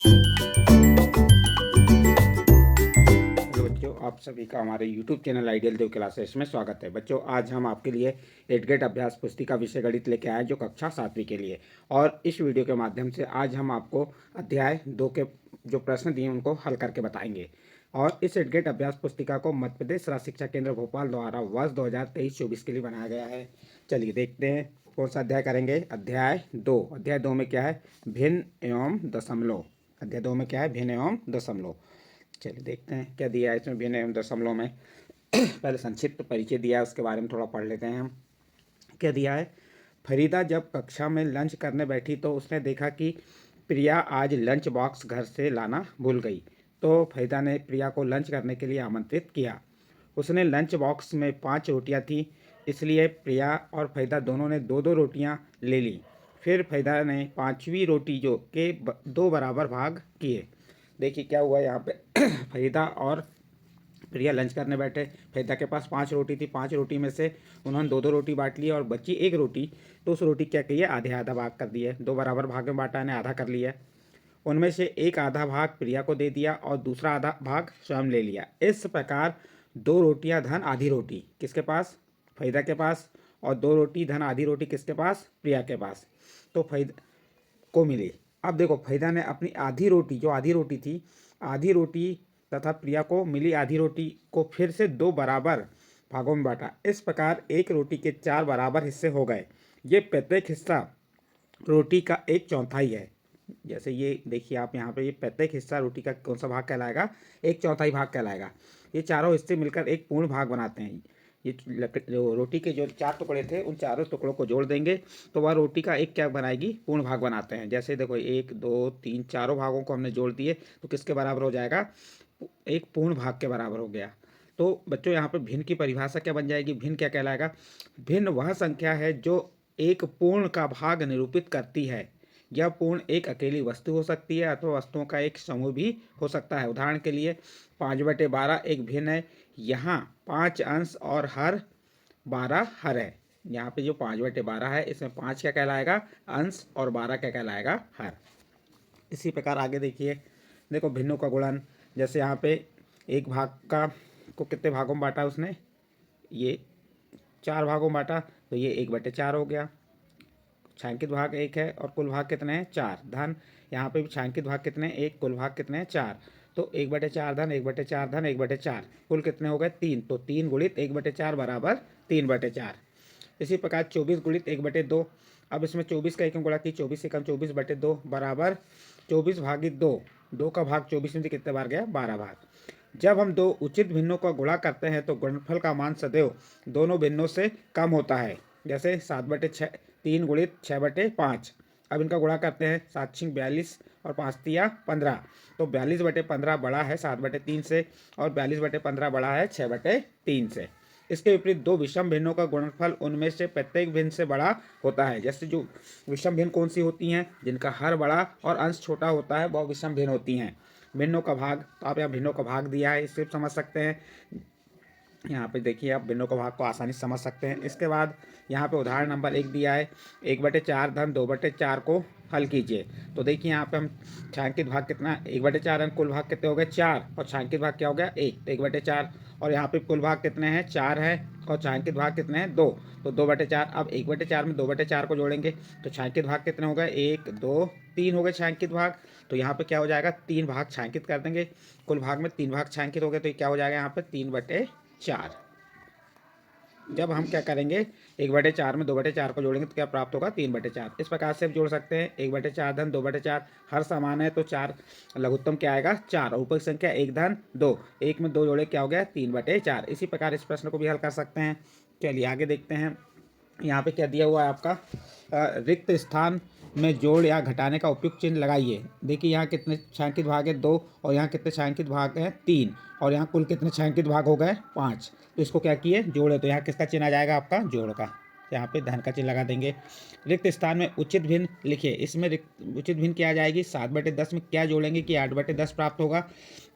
Hello बच्चों, आप सभी का हमारे YouTube चैनल आइडियल देव क्लासेस में स्वागत है। बच्चों, आज हम आपके लिए एडगेट अभ्यास पुस्तिका विषय गणित लेके आए जो कक्षा 7वीं के लिए। और इस वीडियो के माध्यम से आज हम आपको अध्याय 2 के जो प्रश्न दिए उनको हल करके बताएंगे। और इस एडगेट अभ्यास पुस्तिका को मध्य प्रदेश राज्य शिक्षा केंद्र भोपाल द्वारा वर्ष 2023-24 के लिए बनाया गया है। चलिए देखते हैं कौन सा अध्याय करेंगे। अध्याय 2। अध्याय 2 में क्या है? भिन्न एवं दशमलव। अध्याय 2 में क्या है? भिन्न एवं दशमलव। चलिए देखते हैं क्या दिया है इसमें भिन्न एवं दशमलव में। पहले संक्षिप्त परिचय दिया है, उसके बारे में थोड़ा पढ़ लेते हैं हम। क्या दिया है? फरीदा जब कक्षा में लंच करने बैठी तो उसने देखा कि प्रिया आज लंच बॉक्स घर से लाना भूल गई। तो फरीदा ने प्रिया को लंच करने के लिए आमंत्रित किया। उसने लंच बॉक्स में 5 रोटियां थी, इसलिए प्रिया और फरीदा दोनों ने 2-2 रोटियां ले ली। फिर फरीदा ने 5वीं रोटी जो के 2 बराबर भाग किए। देखिए क्या हुआ यहाँ पे। फरीदा और प्रिया लंच करने बैठे। फरीदा के पास 5 रोटी थी। 5 रोटी में से उन्होंने 2-2 रोटी बांट ली और बची 1 रोटी। तो उस रोटी क्या किए? आधे आधा भाग कर दिए। 2 बराबर भाग में बांटा ने आधा कर लिया। उनमें से एक आधा भाग प्रिया को दे दिया और दूसरा आधा भाग स्वयं ले लिया। इस प्रकार 2 रोटियां धन आधी रोटी किसके पास? फरीदा के पास। और 2 रोटी धन आधी रोटी किसके पास? प्रिया के पास। तो फरीदा को मिली। अब देखो, फरीदा ने अपनी आधी रोटी, जो आधी रोटी थी, आधी रोटी तथा प्रिया को मिली आधी रोटी को फिर से 2 बराबर भागों में बांटा। इस प्रकार एक रोटी के 4 बराबर हिस्से हो गए। ये प्रत्येक हिस्सा रोटी का 1/4 है। जैसे ये देखिए आप यहाँ पे, ये प्रत्येक हिस्सा रोटी का कौन सा भाग कहलाएगा? 1/4 भाग कहलाएगा। ये चारों हिस्से मिलकर एक पूर्ण भाग बनाते हैं। ये जो रोटी के जो 4 टुकड़े थे उन चारों टुकड़ों को जोड़ देंगे तो वह रोटी का एक क्या बनाएगी? पूर्ण भाग बनाते हैं। जैसे देखो 1 2 3 चारों भागों को हमने जोड़ दिए तो किसके बराबर हो जाएगा? एक पूर्ण भाग के बराबर हो गया। तो बच्चों यहाँ पे भिन्न की परिभाषा क्या बन जाएगी? भिन्न क्या कहलाएगा? भिन्न वह संख्या है जो एक पूर्ण का भाग निरूपित करती है। यह पूर्ण एक अकेली वस्तु हो सकती है अथवा वस्तुओं का एक समूह भी हो सकता है। उदाहरण के लिए 5/12 एक भिन्न है। यहाँ 5 अंश और हर 12 हर है। यहाँ पे जो 5/12 है इसमें 5 क्या कहलाएगा? अंश और 12 क्या कहलाएगा? हर। इसी प्रकार आगे देखिए, देखो भिन्नों का गुणन। जैसे यहाँ पे एक भाग का को कितने भागों में बांटा उसने? ये 4 भागों में बांटा तो ये 1/4 हो गया। छायांकित भाग 1 है और कुल भाग कितने हैं? 4 धन। यहाँ पे भी छायांकित भाग कितने हैं? 1। कुल भाग कितने हैं? 4। तो 1/4 धन 1/4 धन 1/4 कुल कितने हो गए? 3। तो 3 गुणित 1/4 बराबर 3/4। इसी प्रकार 24 गुणित 1/2। अब इसमें 24 का एकम गुणा की 24 एकम 24/2 बराबर 24 भागित 2। 2 का भाग 24 में से कितने बार गया? 12 बार। जब हम 2 उचित भिन्नों का गुणा करते हैं तो गुणनफल का मान सदैव दोनों भिन्नों से कम होता है। जैसे 7/6 3 गुणित 6/5। अब इनका गुणा करते हैं। 7×6 42 और 5×3 15। तो 42/15 बड़ा है 7/3 से और 42/15 बड़ा है 6/3 से। इसके विपरीत 2 विषम भिन्नों का गुणनफल उनमें से प्रत्येक भिन्न से बड़ा होता है। जैसे जो विषम भिन्न कौन सी होती हैं? जिनका हर बड़ा और अंश छोटा होता है वह विषम भिन्न होती हैं। भिन्नों का भाग, तो आप यहाँ भिन्नों का भाग दिया है, इससे समझ सकते हैं। यहाँ पे देखिए आप भिन्नों का भाग को आसानी से समझ सकते हैं। इसके बाद यहाँ पे उदाहरण नंबर 1 दिया है। 1/4 धन 2/4 को हल कीजिए। तो देखिए यहाँ पे हम छायांकित भाग कितना? 1/4 धन कुल भाग कितने हो गए? 4 और छायांकित भाग क्या हो गया? 1। तो 1/4 और यहाँ पे कुल भाग कितने हैं? 4 है और छायांकित भाग कितने हैं? 2। तो 2/4। अब 1/4 में 2/4 को जोड़ेंगे तो छायांकित भाग कितने हो गए? 1 2 3 हो गए छायांकित भाग। तो यहाँ पे क्या हो जाएगा? 3 भाग छायांकित कर देंगे। कुल भाग में 3 भाग छायांकित हो गए तो ये क्या हो जाएगा? यहाँ पे 3/4। जब हम क्या करेंगे? 1/4 में 2/4 को जोड़ेंगे तो क्या प्राप्त होगा? 3/4। इस प्रकार से आप जोड़ सकते हैं। 1/4 धन 2/4 हर समान है तो 4 लघुत्तम क्या आएगा? 4। और ऊपर की संख्या 1 धन 2। 1 में 2 जोड़े क्या हो गया? 3/4। इसी प्रकार इस प्रश्न को भी हल कर सकते हैं। चलिए आगे देखते हैं। यहाँ पे क्या दिया हुआ है आपका? रिक्त स्थान में जोड़ या घटाने का उपयुक्त चिन्ह लगाइए। देखिए यहाँ कितने छायांकित भाग है? 2 और यहाँ कितने छायांकित भाग हैं? 3 और यहाँ कुल कितने छायांकित भाग हो गए? 5। तो इसको क्या किए? जोड़े। तो यहाँ किसका चिन्ह आ जाएगा? आपका जोड़ का। यहाँ पे धन का चिन्ह लगा देंगे। रिक्त स्थान में उचित भिन्न लिखिए। इसमें रिक्त उचित भिन्न क्या आ जाएगी? 7/10 में क्या जोड़ेंगे कि 8/10 प्राप्त होगा?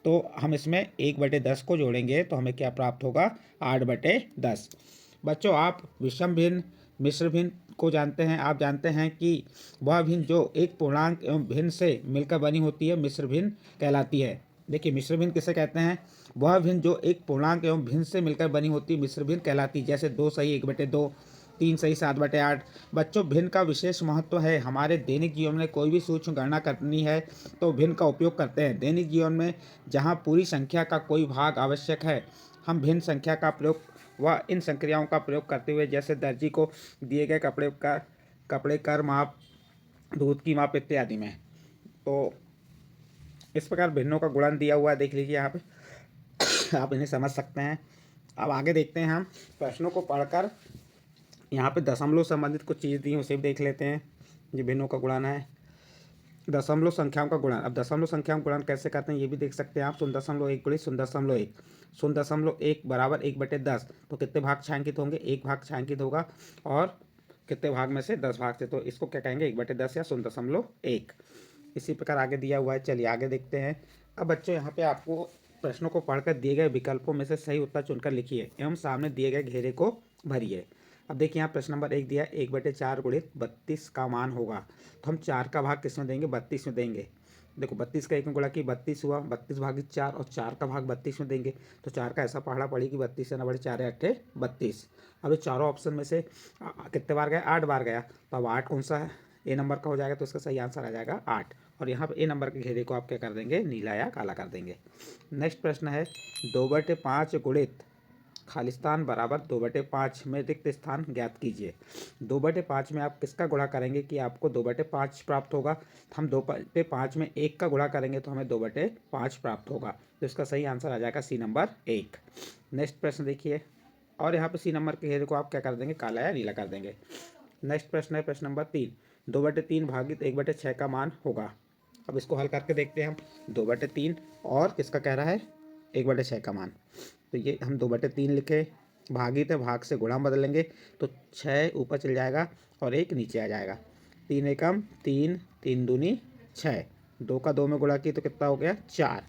तो हम इसमें 1/10 को जोड़ेंगे तो हमें क्या प्राप्त होगा? 8/10। बच्चों आप विषम भिन्न, मिश्र भिन्न को जानते हैं, आप जानते हैं कि वह भिन्न जो एक पूर्णांक एवं भिन्न से मिलकर बनी होती है मिश्र भिन्न कहलाती है। देखिए मिश्र भिन्न किसे कहते हैं? वह भिन्न जो एक पूर्णांक एवं भिन्न से मिलकर बनी होती है मिश्र भिन्न कहलाती है। जैसे 2 सही 1/2, 3 सही 7/8। बच्चों भिन्न का विशेष महत्व है। हमारे दैनिक जीवन में कोई भी सूक्ष्म गणना करनी है तो भिन्न का उपयोग करते हैं। दैनिक जीवन में जहाँ पूरी संख्या का कोई भाग आवश्यक है, हम भिन्न संख्या का प्रयोग व इन संक्रियाओं का प्रयोग करते हुए, जैसे दर्जी को दिए गए कपड़े का माप, दूध की माप इत्यादि में, तो इस प्रकार भिन्नों का गुणन दिया हुआ है, देख लीजिए यहाँ पे आप इन्हें समझ सकते हैं। अब आगे देखते हैं हम प्रश्नों को पढ़कर। यहाँ पे दशमलव संबंधित कुछ चीज़ दी हैं, उसे भी देख लेते हैं। ये भिन्नों का गुणन है, दशमलव संख्याओं का गुणन। अब दशमलव संख्याओं का गुणन कैसे करते हैं ये भी देख सकते हैं आप। 0.1 गुणित 0.1, 0.1 बराबर 1/10। तो कितने भाग छायांकित होंगे? 1 भाग छायांकित होगा, और कितने भाग में से? 10 भाग से। तो इसको क्या कहेंगे? 1/10 या 0.1। इसी प्रकार आगे दिया हुआ है। चलिए आगे देखते हैं। अब बच्चों यहाँ पे आपको प्रश्नों को पढ़कर दिए गए विकल्पों में से सही उत्तर चुनकर लिखिए एवं सामने दिए गए घेरे को भरिए। अब देखिए यहाँ प्रश्न नंबर 1 दिया है, 1/4 गुणित 32 का मान होगा। तो हम 4 का भाग किस में देंगे? 32 में देंगे। देखो 32 का 1 में गुणा की 32 हुआ, 32 भागित 4, और 4 का भाग 32 में देंगे। तो 4 का ऐसा पढ़ना पड़ेगी कि 32 से 9 4 8 32। अब ये चारों ऑप्शन में से कितने बार गया? 8 बार गया। तो अब 8 कौन सा है? ए नंबर का हो जाएगा, तो इसका सही आंसर आ जाएगा 8। और यहाँ पे ए नंबर के घेरे को आप क्या कर देंगे? नीला या काला कर देंगे। नेक्स्ट प्रश्न है, 2/5 गुणित खालिस्तान बराबर 2/5 में रिक्त स्थान ज्ञात कीजिए। 2/5 में आप किसका गुणा करेंगे कि आपको 2/5 प्राप्त होगा? हम 2/5 में 1 का गुणा करेंगे तो हमें 2/5 प्राप्त होगा। तो इसका सही आंसर आ जाएगा सी नंबर 1। नेक्स्ट प्रश्न देखिए, और यहाँ पे सी नंबर के घेरे को आप क्या कर देंगे? काला या नीला कर देंगे। नेक्स्ट प्रश्न है प्रश्न नंबर 3, 2/3 भागित 1/6 का मान होगा। अब इसको हल करके देखते हैं हम। 2/3 और किसका कह रहा है? 1/6 का मान। तो ये हम 2/3 लिखे, भागित है, भाग से गुणा बदलेंगे तो 6 ऊपर चल जाएगा और 1 नीचे आ जाएगा। 3 एकम 3, 3 दूनी 6, 2 का 2 में गुणा की तो कितना हो गया? 4।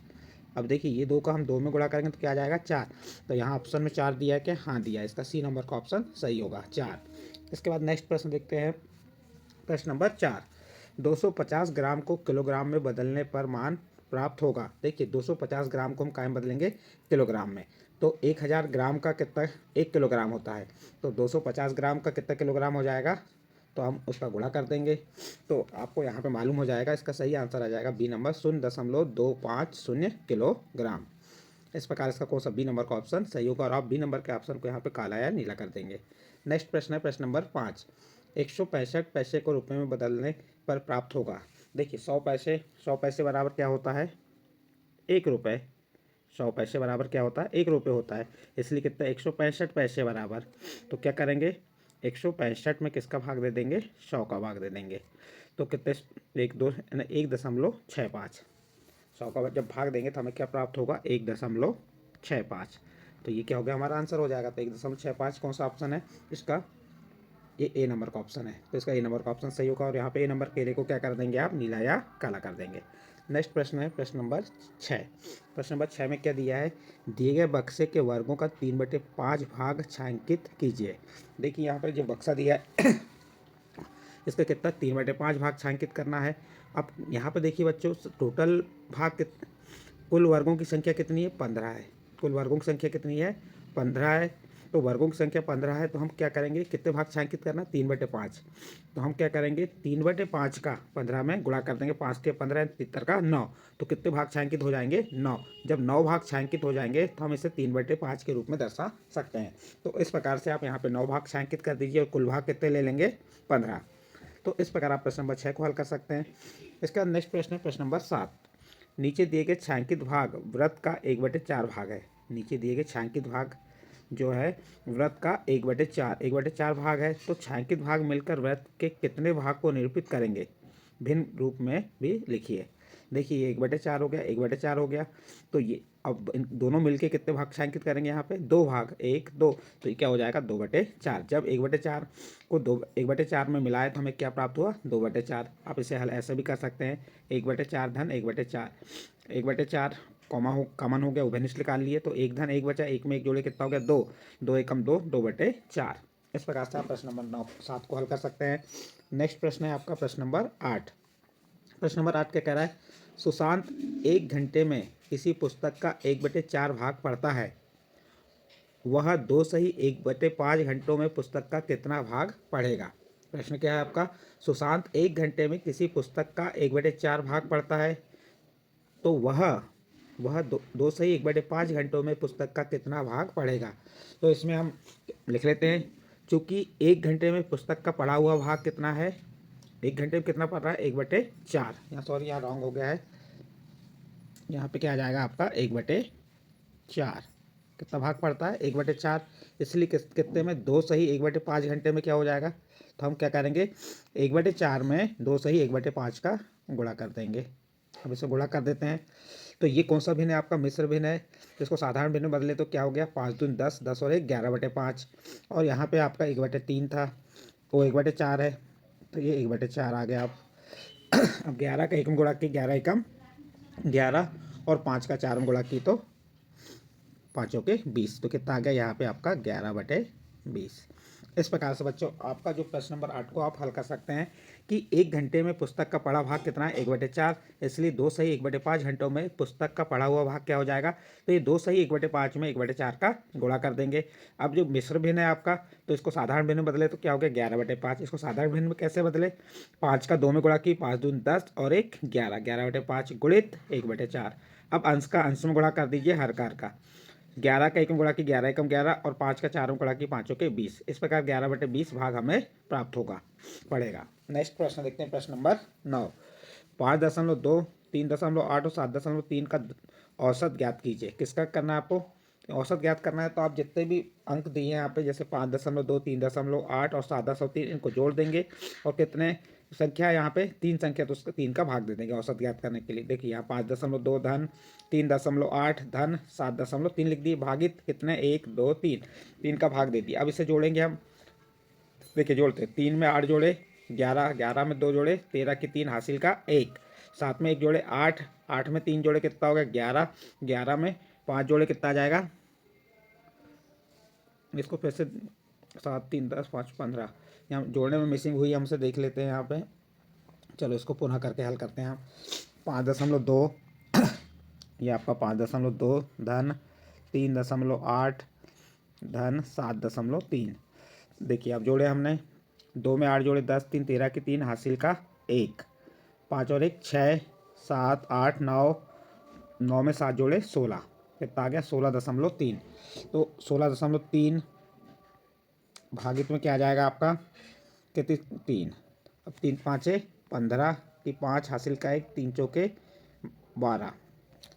अब देखिए ये 2 का हम 2 में गुणा करेंगे तो क्या आ जाएगा? 4। तो यहाँ ऑप्शन में 4 दिया है क्या? हाँ दिया है। इसका सी नंबर का ऑप्शन सही होगा, 4। इसके बाद नेक्स्ट प्रश्न देखते हैं। प्रश्न नंबर 4, 250 ग्राम को किलोग्राम में बदलने पर मान प्राप्त होगा। देखिए 250 ग्राम को हम कायम बदलेंगे किलोग्राम में, तो 1000 ग्राम का कितना 1 किलोग्राम होता है। तो 250 ग्राम का कितना किलोग्राम हो जाएगा? तो हम उसका गुणा कर देंगे तो आपको यहाँ पे मालूम हो जाएगा। इसका सही आंसर आ जाएगा बी नंबर 0.250 किलोग्राम। इस प्रकार इसका कौन सा बी नंबर का ऑप्शन सही होगा, और आप बी नंबर के ऑप्शन को यहाँ पे काला या नीला कर देंगे। नेक्स्ट प्रश्न है प्रश्न नंबर 5, 165 पैसे को रुपये में बदलने पर प्राप्त होगा। देखिए 100 पैसे बराबर क्या होता है? 1 रुपये। 100 पैसे बराबर क्या होता है? 1 रुपये होता है। इसलिए कितना? 165 पैसे बराबर। तो क्या करेंगे? 165 में किसका भाग दे देंगे? 100 का भाग दे देंगे। तो कितने? 1.65। 100 का जब भाग देंगे तो हमें क्या प्राप्त होगा? 1.65। तो ये क्या हो गया? हमारा आंसर हो जाएगा। तो 1.65 कौन सा ऑप्शन है इसका? ये ए नंबर का ऑप्शन है। तो इसका ए नंबर का ऑप्शन सही होगा, और यहाँ पे ए नंबर के को क्या कर देंगे आप? नीला या काला कर देंगे। नेक्स्ट प्रश्न है प्रश्न नंबर 6। प्रश्न नंबर 6 में क्या दिया है? दिए गए बक्से के वर्गों का 3/5 भाग छायांकित कीजिए। देखिए यहाँ पर जो बक्सा दिया है इसका कितना? 3/5 भाग छायांकित करना है। अब यहाँ पर देखिए बच्चों, टोटल भाग कुल वर्गों की संख्या कितनी है? 15 है। कुल वर्गों की संख्या कितनी है? 15 है। तो वर्गों की संख्या 15 है, तो हम क्या करेंगे? कितने भाग छायांकित करना? 3/5। तो हम क्या करेंगे? 3/5 का 15 में गुणा कर देंगे। 5 के 15, 73 का 9। तो कितने भाग छायांकित हो जाएंगे? 9। जब 9 भाग छायांकित हो जाएंगे तो हम इसे 3/5 के रूप में दर्शा सकते हैं। तो इस प्रकार से आप यहाँ पे 9 भाग छायांकित कर दीजिए, और कुल भाग कितने ले लेंगे? 15। तो इस प्रकार आप प्रश्न नंबर 6 को हल कर सकते हैं। इसका नेक्स्ट प्रश्न है प्रश्न नंबर 7, नीचे दिए गए छायांकित भाग वृत्त का 1/4 भाग है। नीचे दिए गए छायांकित भाग जो है वृत्त का 1/4 भाग है। तो छायांकित भाग मिलकर वृत्त के कितने भाग को निरूपित करेंगे? भिन्न रूप में भी लिखिए। देखिए ये 1/4 हो गया, 1/4 हो गया। तो ये अब इन दोनों मिलके कितने भाग छायांकित करेंगे? यहाँ पे 2 भाग, 1 2। तो ये क्या हो जाएगा? 2/4। जब 1/4 को 1/4 में मिलाए तो हमें क्या प्राप्त हुआ? 2/4। आप इसे हल ऐसे भी कर सकते हैं, 1/4 धन 1/4। 1/4 कॉमन हो गया, उभयनिष्ठ निकाल लिए। तो 1 धन 1 बचा, 1 में 1 जोड़े कितना हो गया? 2। 2 एकम 2, 2/4। इस प्रकार से आप प्रश्न नंबर 7 को हल कर सकते हैं। नेक्स्ट प्रश्न है आपका प्रश्न नंबर 8। प्रश्न नंबर 8 क्या कह रहा है, सुशांत 1 घंटे में किसी पुस्तक का 1/4 भाग पढ़ता है, वह 2 सही 1/5 घंटों में पुस्तक का कितना भाग पढ़ेगा। प्रश्न क्या है आपका, सुशांत 1 घंटे में किसी पुस्तक का 1/4 भाग पढ़ता है, तो वह दो सही 1/5 घंटों में पुस्तक का कितना भाग पढ़ेगा। तो इसमें हम लिख लेते हैं, चूँकि 1 घंटे में पुस्तक का पढ़ा हुआ भाग कितना है, 1 घंटे में कितना पढ़ रहा है 1/4। यहाँ सॉरी यहाँ रॉन्ग हो गया है, यहाँ पे क्या आ जाएगा आपका 1/4। कितना भाग पड़ता है 1/4, इसलिए कितने में 2 सही 1/5 घंटे में क्या हो जाएगा। तो हम क्या करेंगे 1/4 में 2 सही 1/5 का गुणा कर देंगे। अब इसे गुणा कर देते हैं। तो ये कौन सा भिन्न है आपका, मिश्र भिन्न है। तो इसको साधारण भिन्न में बदले तो क्या हो गया 5 दूनी 10, 10 और 1 11/5। और यहाँ पे आपका 1/3 था, वो 1/4 है, तो ये 1/4 आ गया। अब 11 का एकम गुणा की 11 एकम 11 और 5 का 4 में गुणा की तो 5 के 20। तो कितना आ गया यहाँ पे आपका 11/20। इस प्रकार से बच्चों आपका जो प्रश्न नंबर 8 को आप हल कर सकते हैं कि 1 घंटे में पुस्तक का पढ़ा भाग कितना है 1/4, इसलिए 2 सही 1/5 घंटों में पुस्तक का पढ़ा हुआ भाग क्या हो जाएगा। तो ये 2 सही 1/5 में 1/4 का गुणा कर देंगे। अब जो मिश्र भिन्न है आपका, तो इसको साधारण भिन्न में बदले तो क्या हो गया 11/5। इसको साधारण भिन्न में कैसे बदले, 5 का 2 में गुणा की 5 दूनी 10 और 1 11, 11/5 गुणित 1/4। अब अंश का अंश में गुणा कर दीजिए हर कार का, 11 का एकम गुणा की 11 एकम 11 और 5 का 4 में गुणा की 5 के 20। इस प्रकार 11/20 भाग हमें प्राप्त होगा पड़ेगा। नेक्स्ट प्रश्न देखते हैं, प्रश्न नंबर 9। 5.2, 3.8 और 7.3 का औसत ज्ञात कीजिए। किसका करना है आपको, औसत ज्ञात करना है। तो आप जितने भी अंक दिए हैं यहाँ पे, जैसे 5.2, 3.8 और 7.3, इनको जोड़ देंगे और कितने संख्या यहाँ पे 3 संख्या, तो उसका 3 का भाग दे देंगे औसत ज्ञात करने के लिए। देखिए यहाँ 5.2 धन 3.8 धन 7.3 लिख दिए, भागित कितने 1 2 3, 3 का भाग दे दिया। अब इसे जोड़ेंगे हम, देखिए जोड़ते 3 में 8 जोड़े 11, 11 में 2 जोड़े 13 की 3 हासिल का 1, 7 में 1 जोड़े 8, 8 में 3 जोड़े कितना होगा 11, 11 में 5 जोड़े कितना आ जाएगा, इसको फिर से 7 3 10 5 15, यहाँ जोड़ने में मिसिंग हुई हमसे, देख लेते हैं यहाँ पे। चलो इसको पुनः करके हल करते हैं हम। 5.2 ये आपका 5.2 धन 3.8 धन 7.3। देखिए अब जोड़े हमने, 2 में 8 जोड़े 10, 3 13 की 3 हासिल का 1, 5 और 1 6 7 8 9, 9 में 7 जोड़े 16, कितना आ गया 16.3। तो 16.3 भागित में क्या आ जाएगा आपका कितनी 3। अब 3 5 15 की 5 हासिल का 1, 3 चौके 12,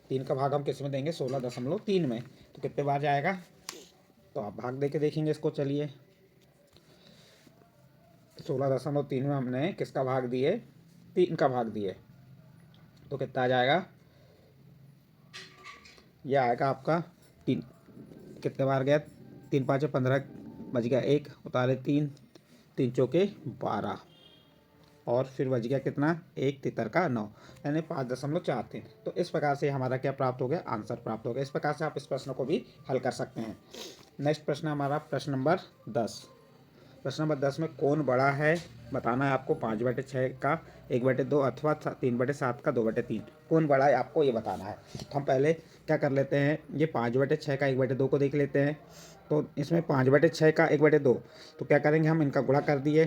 3 का भाग हम किस में देंगे 16.3 में, तो कितने बार जाएगा। तो आप भाग दे के देखेंगे इसको। चलिए 16.3 में हमने किसका भाग दिए 3 का भाग दिए, तो कितना आ जाएगा, यह आएगा आपका 3, कितने बार गया 3 5 15 बच गया 1, उतारे 3, 3 चौके 12 और फिर बच गया कितना 1 तितर का 9, यानी 5.43। तो इस प्रकार से हमारा क्या प्राप्त हो गया, आंसर प्राप्त हो गया। इस प्रकार से आप इस प्रश्न को भी हल कर सकते हैं। नेक्स्ट प्रश्न हमारा प्रश्न नंबर 10। प्रश्न नंबर 10 में कौन बड़ा है बताना है आपको, 5/6 का 1/2 अथवा 3/7 का 2/3, कौन बड़ा है आपको ये बताना है। तो हम पहले क्या कर लेते हैं, ये 5/6 का 1/2 को देख लेते हैं। तो इसमें 5/6 का 1/2, तो क्या करेंगे हम इनका गुणा कर दिए,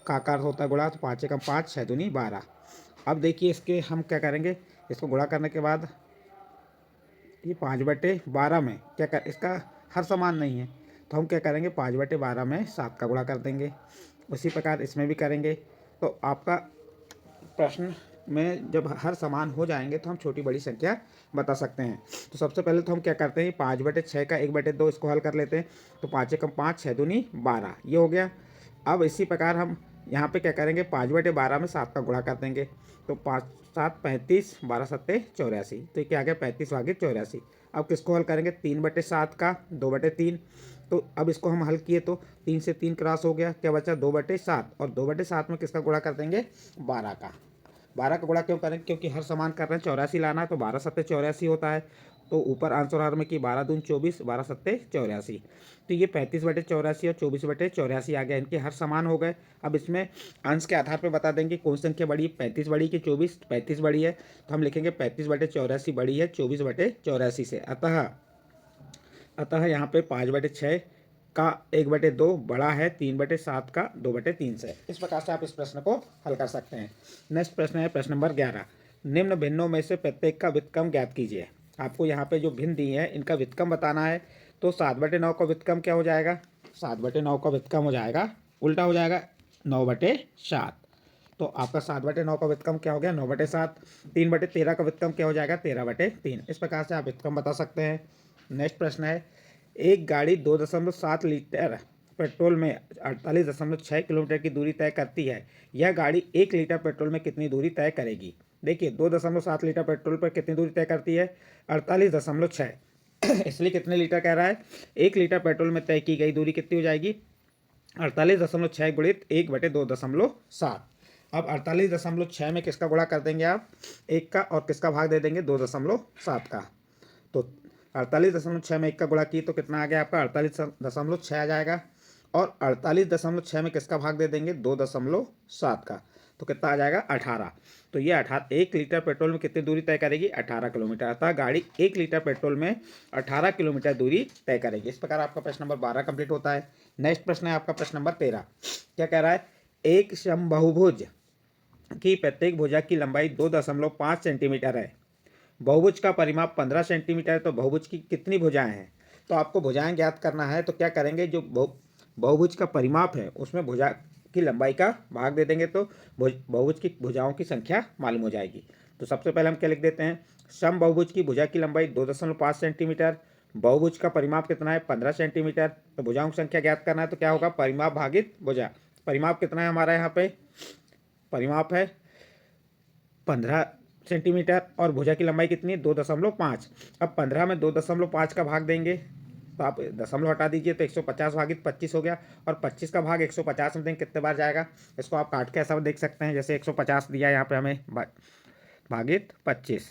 का आकार होता है गुणा, तो 5 एकम 5 6 दूनी 12। अब देखिए इसके हम क्या करेंगे, इसको गुणा करने के बाद ये 5/12 में क्या कर, इसका हर समान नहीं है, तो हम क्या करेंगे 5/12 में 7 का गुणा कर देंगे। उसी प्रकार इसमें भी करेंगे। तो आपका प्रश्न में जब हर समान हो जाएंगे तो हम छोटी बड़ी संख्या बता सकते हैं। तो सबसे पहले तो हम क्या करते हैं 5/6 का 1/2 इसको हल कर लेते हैं। तो 5 एकम 5 6 दूनी 12, ये हो गया। अब इसी प्रकार हम यहाँ पे क्या करेंगे 5/12 में 7 का गुणा कर देंगे। तो 5 7 35, 12 7 84, तो ये क्या आ गया 35/84। अब किसको हल करेंगे 3/7 का 2/3। तो अब इसको हम हल किए तो 3 से 3 क्रॉस हो गया, क्या बचा 2/7, और 2/7 में किसका गुणा कर देंगे 12 का। 12 का गुणा क्यों करें, क्योंकि हर समान कर रहे हैं 84 लाना है, तो 12 7 84 होता है। तो ऊपर आंसर आ रहा है कि 12 दूनी 24, 12 सत्ते 84। तो ये 35/84 और 24/84 आ गया, इनके हर समान हो गए। अब इसमें अंश के आधार पर बता देंगे कौन सी संख्या बड़ी, 35 बड़ी कि 24। 35 बड़ी है तो हम लिखेंगे 35/84 बड़ी है 24/84 से। अतः यहाँ पे 5/6 का 1/2 बड़ा है 3/7 का 2/3 से। इस प्रकार से आप इस प्रश्न को हल कर सकते हैं। नेक्स्ट प्रश्न है प्रश्न नंबर 11। निम्न भिन्नों में से प्रत्येक का व्युत्क्रम ज्ञात कीजिए। आपको यहाँ पे जो भिन्न दिए हैं इनका व्युत्क्रम बताना है। तो 7/9 का व्युत्क्रम क्या हो जाएगा, 7/9 का व्युत्क्रम हो जाएगा, उल्टा हो जाएगा 9/7। तो आपका 7/9 का व्युत्क्रम क्या हो गया, 9/7। 3/13 का व्युत्क्रम क्या हो जाएगा, 13/3। इस प्रकार से आप व्युत्क्रम बता सकते हैं। नेक्स्ट प्रश्न है, एक गाड़ी 2.7 लीटर पेट्रोल में 48.6 किलोमीटर की दूरी तय करती है। यह गाड़ी 1 लीटर पेट्रोल में कितनी दूरी तय करेगी। देखिए 2.7 लीटर पेट्रोल पर कितनी दूरी तय करती है, 48.6। इसलिए कितने लीटर कह रहा है, 1 लीटर पेट्रोल में तय की गई दूरी कितनी हो जाएगी, 48.6 गुणित 1/2.7। अब 48.6 में किसका गुणा कर देंगे आप, 1 का, और किसका भाग दे देंगे 2.7 का। तो 48.6 में 1 का गुणा की तो कितना आ गया आपका 48.6 आ जाएगा। और 48.6 में किसका भाग दे देंगे 2.7 का, तो कितना आ जाएगा 18। तो ये 1 लीटर पेट्रोल में कितनी दूरी तय करेगी, 18 किलोमीटर। अतः गाड़ी 1 लीटर पेट्रोल में 18 किलोमीटर दूरी तय करेगी। इस प्रकार आपका प्रश्न नंबर 12 कंप्लीट होता है। नेक्स्ट प्रश्न है आपका प्रश्न नंबर 13। क्या कह रहा है, एक समबाहुभुज की प्रत्येक भुजा की लंबाई 2.5 सेंटीमीटर है। बहुभुज का परिमाप 15 सेंटीमीटर है। तो बहुभुज की कितनी भुजाएं हैं, तो आपको भुजाएं ज्ञात करना है। तो क्या करेंगे, जो बहुभुज का परिमाप है उसमें भुजा की लंबाई का भाग दे देंगे तो बहुभुज की भुजाओं की संख्या मालूम हो जाएगी। तो सबसे पहले हम क्या लिख देते हैं, समबाहुभुज की भुजा की लंबाई 2.5 सेंटीमीटर, बहुभुज का परिमाप कितना है 15 सेंटीमीटर। तो भुजाओं की संख्या ज्ञात करना है, तो क्या होगा, परिमाप भागित भुजा। परिमाप कितना है हमारा, यहाँ पे परिमाप है 15 सेंटीमीटर और भुजा की लंबाई कितनी है 2.5। अब 15 में 2.5 का भाग देंगे तो आप दशमलव हटा दीजिए तो 150 भागित 25 हो गया। और 25 का भाग 150 में देंगे कितने बार जाएगा, इसको आप काट के ऐसा देख सकते हैं। जैसे 150 दिया यहाँ पे हमें भागित 25,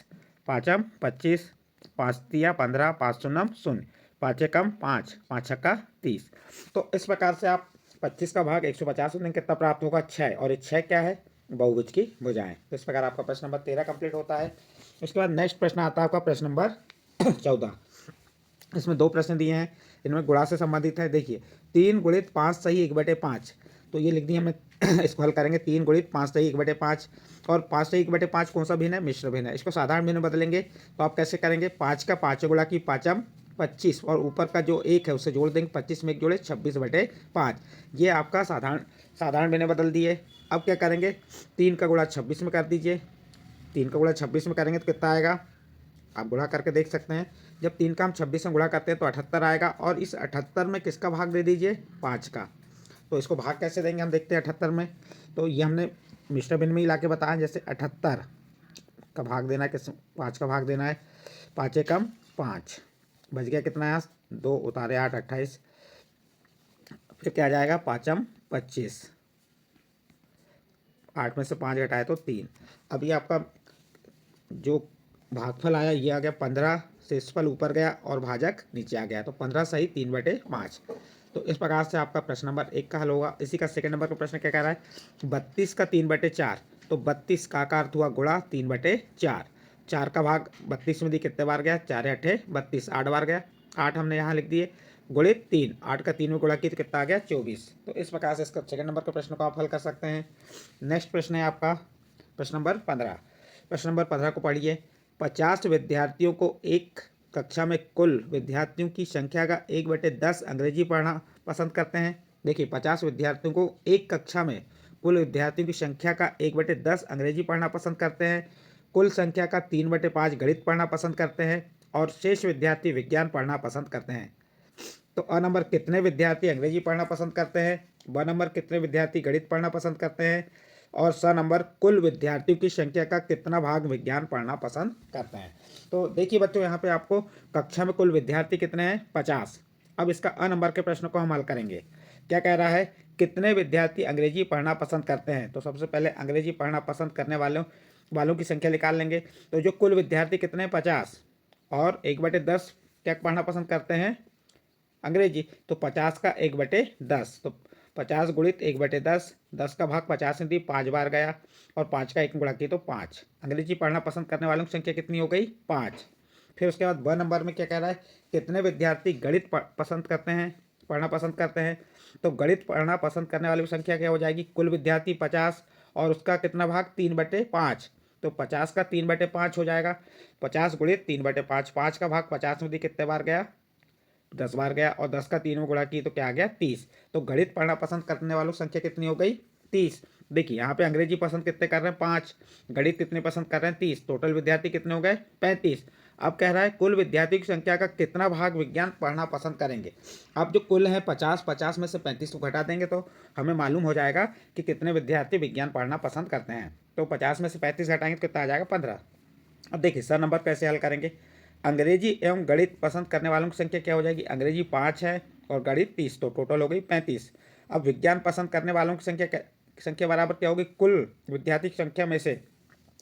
5 25, 5 दिया 15, 5 शून्य 0, 5 कम 5, 5 छक्का 30। तो इस प्रकार से आप 25 का भाग 150 में देंगे कितना प्राप्त होगा 6, और ये 6 क्या है, बहुभुज की भुजाएं। तो इस प्रकार आपका प्रश्न नंबर 13 कंप्लीट होता है। उसके बाद नेक्स्ट प्रश्न आता है आपका प्रश्न नंबर 14। इसमें 2 प्रश्न दिए हैं, इनमें गुणा से संबंधित है। देखिए 3 गुणित 5 सही 1/5, तो ये लिख दिए हमने। इसको हल करेंगे 3 गुणित 5 सही 1/5, और 5 सही 1/5 कौन सा भिन्न है, मिश्र भिन्न है। इसको साधारण भिन्न बदलेंगे तो आप कैसे करेंगे, 5 का 5 गुणा की 5 25, और ऊपर का जो 1 है उससे जोड़ देंगे, 25 में 1 जोड़े 26/5। ये आपका साधारण भिन्न बदल दिए। अब क्या करेंगे, 3 का गुणा 26 में कर दीजिए। 3 का गुणा 26 में करेंगे तो कितना आएगा, आप गुणा करके देख सकते हैं। जब 3 का हम 26 में गुणा करते हैं तो 78 आएगा, और इस 78 में किसका भाग दे दीजिए 5 का। तो इसको भाग कैसे देंगे हम देखते हैं 78 में। तो ये हमने मिश्र भिन्न में ही ला के बताया। जैसे 78 का भाग देना है, किस 5 का भाग देना है, 5 कम 5, बच गया कितना है 2 उतारे 8 28, फिर क्या आ जाएगा 5 25, 8 में से 5 घटाए तो 3। अब ये आपका जो भागफल आया ये आ गया 15, शेषफल ऊपर गया और भाजक नीचे आ गया, तो 15 सही 3/5। तो इस प्रकार से आपका प्रश्न नंबर 1 का हल होगा। इसी का सेकंड नंबर का प्रश्न क्या कह रहा है, 32 का 3/4। तो 32 का अर्थ हुआ गुणा 3/4। 4 का भाग 32 में दी कितने बार गया, 4 8 32, 8 बार गया। 8 हमने यहाँ लिख दिए गुणित 3, 8 का 3 में गुणा की तो कितना आ गया 24। तो इस प्रकार से इसका सेकंड नंबर के प्रश्न को आप हल कर सकते हैं। नेक्स्ट प्रश्न है आपका प्रश्न नंबर 15। प्रश्न नंबर 15 को पढ़िए। 50 विद्यार्थियों को एक कक्षा में कुल विद्यार्थियों की संख्या का 1/10 अंग्रेजी पढ़ना पसंद करते हैं। देखिए 50 विद्यार्थियों को एक कक्षा में कुल विद्यार्थियों की संख्या का 1/10 अंग्रेजी पढ़ना पसंद करते हैं। कुल संख्या का 3/5 गणित पढ़ना पसंद करते हैं, और शेष विद्यार्थी विज्ञान पढ़ना पसंद करते हैं। तो अ नंबर कितने विद्यार्थी अंग्रेजी पढ़ना पसंद करते हैं, ब नंबर कितने विद्यार्थी गणित पढ़ना पसंद करते हैं, और स नंबर कुल विद्यार्थियों की संख्या का कितना भाग विज्ञान पढ़ना पसंद करते हैं। तो देखिए बच्चों यहाँ पे आपको कक्षा में कुल विद्यार्थी कितने हैं 50। अब इसका अ नंबर के प्रश्न को हम हल करेंगे। क्या कह रहा है, कितने विद्यार्थी अंग्रेजी पढ़ना पसंद करते हैं। तो सबसे पहले अंग्रेजी पढ़ना पसंद करने वालों की संख्या निकाल लेंगे। तो जो कुल विद्यार्थी कितने 50, और 1/10 क्या पढ़ना पसंद करते हैं? अंग्रेजी। तो 50 का 1/10, तो 50 गुणित 1/10, 10 का भाग 50 में दी 5 बार गया, और 5 का 1 गुणा की तो 5। अंग्रेजी पढ़ना पसंद करने वालों की संख्या कितनी हो गई? 5। फिर उसके बाद ब नंबर में क्या कह रहा है? कितने विद्यार्थी गणित पसंद करते हैं, पढ़ना पसंद करते हैं? तो गणित पढ़ना पसंद करने वालों की संख्या क्या हो जाएगी? कुल विद्यार्थी 50 और उसका कितना भाग? 3/5। तो 50 का 3/5 हो जाएगा। 50 गुणित 3/5, 5 का भाग 50 में दी कितने बार गया? 10 बार गया, और 10 का 3 में गुणा की तो क्या आ गया? 30। तो गणित पढ़ना पसंद करने वालों की संख्या कितनी हो गई? 30। देखिए यहाँ पे अंग्रेजी पसंद कितने कर रहे हैं? 5। गणित कितने पसंद कर रहे हैं? 30। टोटल विद्यार्थी कितने हो गए? 35। अब कह रहा है कुल विद्यार्थी की संख्या का कितना भाग विज्ञान पढ़ना पसंद करेंगे। अब जो कुल है 50, 50 में से 35 को घटा देंगे तो हमें मालूम हो जाएगा कि कितने विद्यार्थी विज्ञान पढ़ना पसंद करते हैं। तो 50 में से 35 घटाएंगे तो कितना आ जाएगा? 15। अब देखिए सर नंबर कैसे हल करेंगे। अंग्रेजी एवं गणित पसंद करने वालों की संख्या क्या हो जाएगी? अंग्रेजी 5 है और गणित 30, तो टोटल हो गई 35। अब विज्ञान पसंद करने वालों की संख्या बराबर क्या होगी? कुल विद्यार्थी की संख्या में से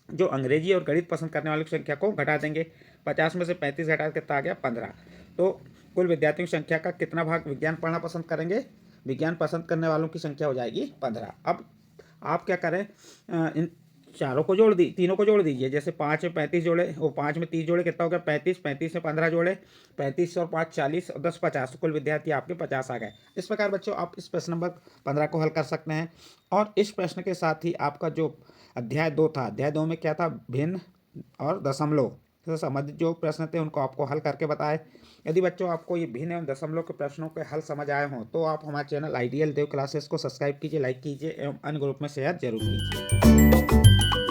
जो अंग्रेजी और गणित पसंद करने वालों की संख्या को घटा देंगे। 50 में से 35 घटा कितना आ गया? 15। तो कुल विद्यार्थियों की संख्या का कितना भाग विज्ञान पढ़ना पसंद करेंगे? विज्ञान पसंद करने वालों की संख्या हो जाएगी 15। अब आप क्या करें, इन चारों को जोड़ दी, तीनों को जोड़ दीजिए। जैसे 5 में 35 जोड़े, वो 5 में 30 जोड़े, कितना हो गया? 35। 35 में 15 जोड़े, 35 और 5 40 और 10 50, तो कुल विद्यार्थी आपके 50 आ गए। इस प्रकार बच्चों आप इस प्रश्न नंबर 15 को हल कर सकते हैं। और इस प्रश्न के साथ ही आपका जो अध्याय 2 था, अध्याय 2 में क्या था? भिन्न और दशमलव से संबंधित जो प्रश्न थे उनको आपको हल करके बताए। यदि बच्चों आपको ये भिन्न एवं दशमलव के प्रश्नों के हल समझ आए हों तो आप हमारे चैनल आइडियल देव क्लासेस को सब्सक्राइब कीजिए, लाइक कीजिए एवं अन्य ग्रुप में शेयर जरूर कीजिए।